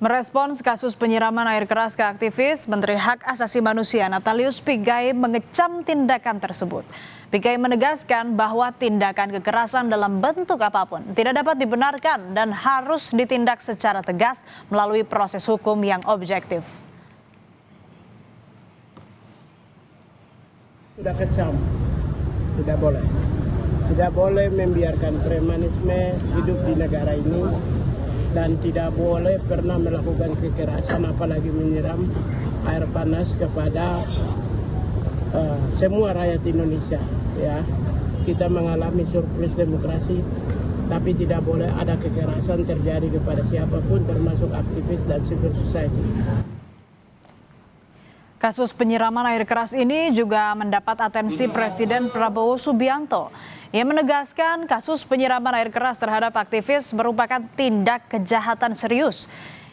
Merespons kasus penyiraman air keras ke aktivis, Menteri Hak Asasi Manusia Natalius Pigai mengecam tindakan tersebut. Pigai menegaskan bahwa tindakan kekerasan dalam bentuk apapun tidak dapat dibenarkan dan harus ditindak secara tegas melalui proses hukum yang objektif. Sudah kecam, tidak boleh. Tidak boleh membiarkan premanisme hidup di negara ini. Dan tidak boleh pernah melakukan kekerasan apalagi menyiram air panas kepada semua rakyat Indonesia. Ya, kita mengalami surplus demokrasi, tapi tidak boleh ada kekerasan terjadi kepada siapapun termasuk aktivis dan civil society. Kasus penyiraman air keras ini juga mendapat atensi Presiden Prabowo Subianto. Ia menegaskan kasus penyiraman air keras terhadap aktivis merupakan tindak kejahatan serius.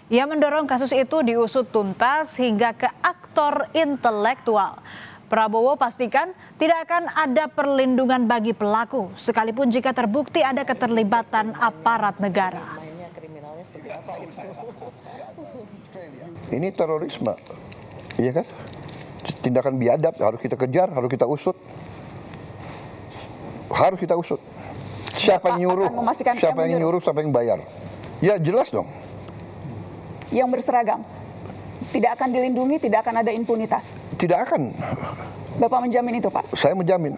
Ia mendorong kasus itu diusut tuntas hingga ke aktor intelektual. Prabowo pastikan tidak akan ada perlindungan bagi pelaku, sekalipun jika terbukti ada keterlibatan aparat negara. Ini terorisme, iya kan? Tindakan biadab harus kita kejar, harus kita usut. Harus kita usut. Siapa yang nyuruh? Siapa yang nyuruh? Siapa yang bayar? Ya jelas dong. Yang berseragam tidak akan dilindungi, tidak akan ada impunitas. Tidak akan. Bapak menjamin itu, Pak? Saya menjamin.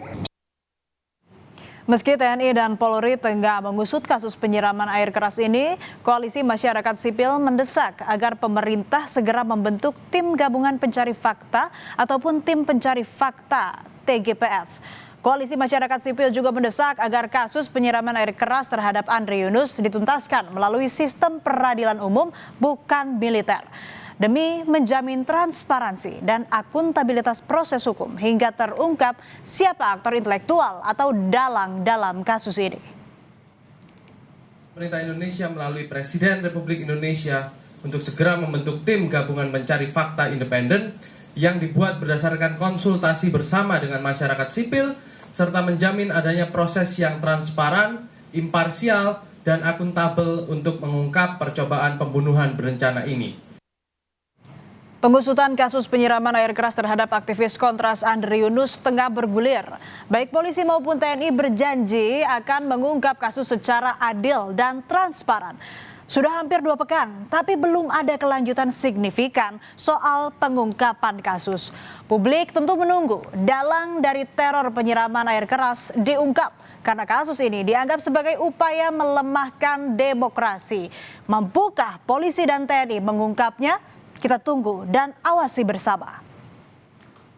Meski TNI dan Polri tengah mengusut kasus penyiraman air keras ini, Koalisi Masyarakat Sipil mendesak agar pemerintah segera membentuk tim gabungan pencari fakta ataupun tim pencari fakta TGPF. Koalisi Masyarakat Sipil juga mendesak agar kasus penyiraman air keras terhadap Andre Yunus dituntaskan melalui sistem peradilan umum bukan militer, demi menjamin transparansi dan akuntabilitas proses hukum hingga terungkap siapa aktor intelektual atau dalang dalam kasus ini. Pemerintah Indonesia melalui Presiden Republik Indonesia untuk segera membentuk tim gabungan pencari fakta independen yang dibuat berdasarkan konsultasi bersama dengan masyarakat sipil serta menjamin adanya proses yang transparan, imparsial, dan akuntabel untuk mengungkap percobaan pembunuhan berencana ini. Pengusutan kasus penyiraman air keras terhadap aktivis Kontras Andre Yunus tengah bergulir. Baik polisi maupun TNI berjanji akan mengungkap kasus secara adil dan transparan. Sudah hampir 2 pekan, tapi belum ada kelanjutan signifikan soal pengungkapan kasus. Publik tentu menunggu dalang dari teror penyiraman air keras diungkap, karena kasus ini dianggap sebagai upaya melemahkan demokrasi. Mampukah polisi dan TNI mengungkapnya? Kita tunggu dan awasi bersama.